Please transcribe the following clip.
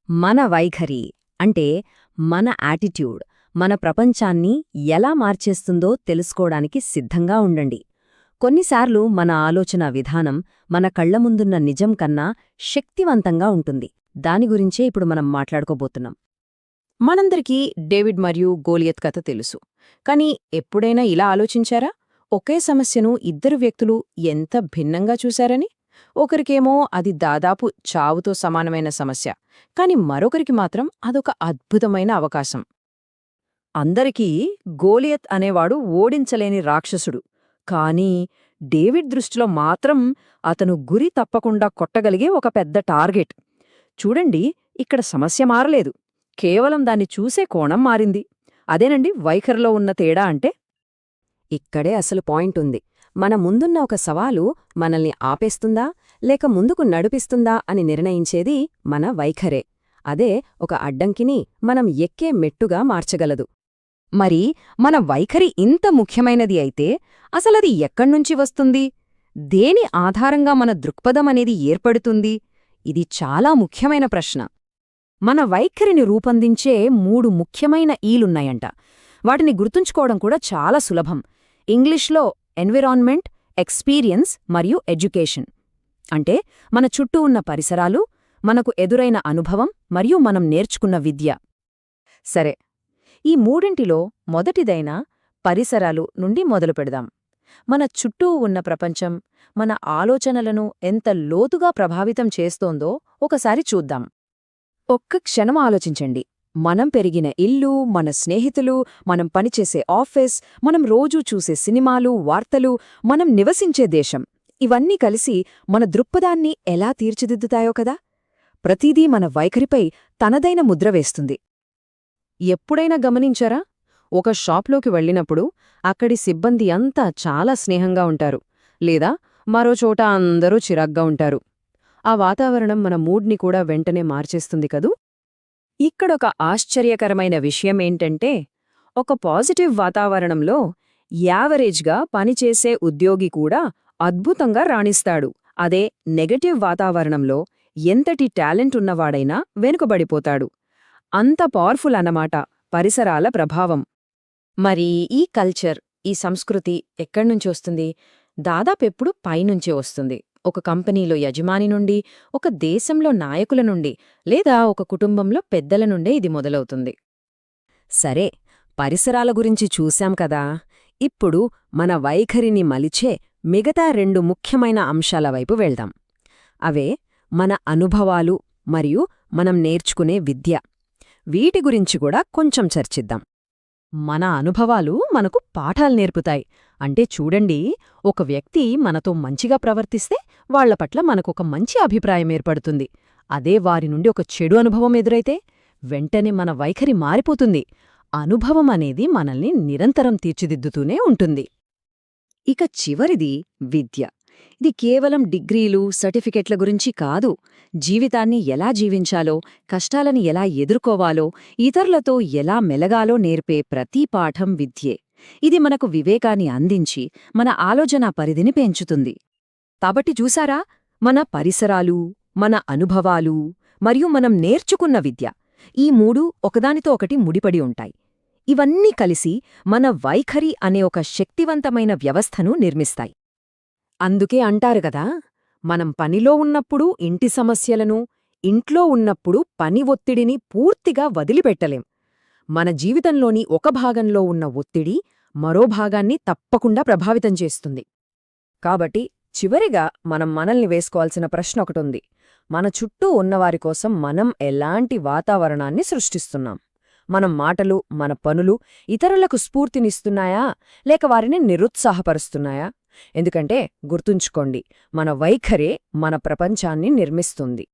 మన వైఖరి అంటే మన యాటిట్యూడ్ మన ప్రపంచాన్ని ఎలా మార్చేస్తుందో తెలుసుకోవడానికి సిద్ధంగా ఉండండి. కొన్నిసార్లు మన ఆలోచన విధానం మన కళ్ల ముందున్న నిజం కన్నా శక్తివంతంగా ఉంటుంది. దాని గురించే ఇప్పుడు మనం మాట్లాడుకోబోతున్నాం. మనందరికీ డేవిడ్ మరియు గోలియత్ కథ తెలుసు. కానీ ఎప్పుడైనా ఇలా ఆలోచించారా, ఒకే సమస్యను ఇద్దరు వ్యక్తులు ఎంత భిన్నంగా చూశారని? ఒకరికేమో అది దాదాపు చావుతో సమానమైన సమస్య, కాని మరొకరికి మాత్రం అదొక అద్భుతమైన అవకాశం. అందరికీ గోలియత్ అనేవాడు ఓడించలేని రాక్షసుడు. కానీ డేవిడ్ దృష్టిలో మాత్రం అతను గురి తప్పకుండా కొట్టగలిగే ఒక పెద్ద టార్గెట్. చూడండి, ఇక్కడ సమస్య మారలేదు, కేవలం దాన్ని చూసే కోణం మారింది. అదేనండి వైఖరిలో ఉన్న తేడా అంటే. ఇక్కడే అసలు పాయింట్ ఉంది. మన ముందున్న ఒక సవాలు మనల్ని ఆపేస్తుందా లేక ముందుకు నడిపిస్తుందా అని నిర్ణయించేది మన వైఖరే. అదే ఒక అడ్డంకిని మనం ఎక్కే మెట్టుగా మార్చగలదు. మరి మన వైఖరి ఇంత ముఖ్యమైనది అయితే అసలది ఎక్కడ్నుంచి వస్తుంది? దేని ఆధారంగా మన దృక్పథమనేది ఏర్పడుతుంది? ఇది చాలా ముఖ్యమైన ప్రశ్న. మన వైఖరిని రూపొందించే 3 ముఖ్యమైన ఈలున్నాయంట. వాటిని గుర్తుంచుకోవడం కూడా చాలా సులభం. ఇంగ్లీష్లో ఎన్విరాన్మెంట్, ఎక్స్పీరియన్స్ మరియు ఎడ్యుకేషన్. అంటే మన చుట్టూ ఉన్న పరిసరాలు, మనకు ఎదురైన అనుభవం మరియు మనం నేర్చుకున్న విద్య. సరే, ఈ మూడింటిలో మొదటిదైన పరిసరాలు నుండి మొదలుపెడదాం. మన చుట్టూ ఉన్న ప్రపంచం మన ఆలోచనలను ఎంత లోతుగా ప్రభావితం చేస్తోందో ఒకసారి చూద్దాం. ఒక్క క్షణం ఆలోచించండి. మనం పెరిగిన ఇల్లు, మన స్నేహితులు, మనం పనిచేసే ఆఫీస్, మనం రోజూ చూసే సినిమాలు, వార్తలు, మనం నివసించే దేశం, ఇవన్నీ కలిసి మన దృక్పథాన్ని ఎలా తీర్చిదిద్దుతాయో కదా. ప్రతిదీ మన వైఖరిపై తనదైన ముద్ర వేస్తుంది. ఎప్పుడైనా గమనించారా? ఒక షాప్లోకి వెళ్ళినప్పుడు అక్కడి సిబ్బంది అంతా చాలా స్నేహంగా ఉంటారు, లేదా మరోచోట అందరూ చిరాగ్గా ఉంటారు. ఆ వాతావరణం మన మూడ్ని కూడా వెంటనే మార్చేస్తుంది కదూ. ఇక్కడొక ఆశ్చర్యకరమైన విషయమేంటంటే, ఒక పాజిటివ్ వాతావరణంలో యావరేజ్గా పనిచేసే ఉద్యోగి కూడా అద్భుతంగా రాణిస్తాడు. అదే నెగటివ్ వాతావరణంలో ఎంతటి టాలెంట్ ఉన్నవాడైనా వెనుకబడిపోతాడు. అంత పవర్ఫుల్ అన్నమాట పరిసరాల ప్రభావం. మరి ఈ కల్చర్, ఈ సంస్కృతి ఎక్కడ్నుంచి వస్తుంది? దాదాపెప్పుడు పైనుంచే వస్తుంది. ఒక కంపెనీలో యజమాని నుండి, ఒక దేశంలో నాయకుల నుండి, లేదా ఒక కుటుంబంలో పెద్దల నుండే ఇది మొదలవుతుంది. సరే, పరిసరాల గురించి చూశాం కదా. ఇప్పుడు మన వైఖరిని మలిచే మిగతా 2 ముఖ్యమైన అంశాల వైపు వెళ్దాం. అవే మన అనుభవాలు మరియు మనం నేర్చుకునే విద్య. వీటి గురించి కూడా కొంచెం చర్చిద్దాం. మన అనుభవాలు మనకు పాఠాలు నేర్పుతాయి. అంటే చూడండి, ఒక వ్యక్తి మనతో మంచిగా ప్రవర్తిస్తే వాళ్ల పట్ల మనకొక మంచి అభిప్రాయం ఏర్పడుతుంది. అదే వారి నుండి ఒక చెడు అనుభవం ఎదురైతే వెంటనే మన వైఖరి మారిపోతుంది. అనుభవం అనేది మనల్ని నిరంతరం తీర్చిదిద్దుతూనే ఉంటుంది. ఇక చివరిది విద్య. ఇది కేవలం డిగ్రీలు, సర్టిఫికెట్ల గురించి కాదు. జీవితాన్ని ఎలా జీవించాలో, కష్టాలని ఎలా ఎదుర్కోవాలో, ఇతరులతో ఎలా మెలగాలో నేర్పే ప్రతి పాఠం విద్యే. ఇది మనకు వివేకాన్ని అందించి మన ఆలోచనా పరిధిని పెంచుతుంది. కాబట్టి చూసారా, మన పరిసరాలు, మన అనుభవాలు మరియు మనం నేర్చుకున్న విద్య, ఈ 3 ఒకదానితో ఒకటి ముడిపడి ఉంటాయి. ఇవన్నీ కలిసి మన వైఖరి అనే ఒక శక్తివంతమైన వ్యవస్థను నిర్మిస్తాయి. అందుకే అంటారు గదా, మనం పనిలో ఉన్నప్పుడు ఇంటి సమస్యలను, ఇంట్లో ఉన్నప్పుడు పని ఒత్తిడిని పూర్తిగా వదిలిపెట్టలేం. మన జీవితంలోని ఒక భాగంలో ఉన్న ఒత్తిడి మరో భాగాన్ని తప్పకుండా ప్రభావితం చేస్తుంది. కాబట్టి చివరిగా మనం మనల్ని వేసుకోవాల్సిన ప్రశ్న ఒకటుంది. మన చుట్టూ ఉన్నవారి కోసం మనం ఎలాంటి వాతావరణాన్ని సృష్టిస్తున్నాం? మన మాటలు, మన పనులు ఇతరులకు స్ఫూర్తినిస్తున్నాయా లేక వారిని నిరుత్సాహపరుస్తున్నాయా? ఎందుకంటే గుర్తుంచుకోండి, మన వైఖరే మన ప్రపంచాన్ని నిర్మిస్తుంది.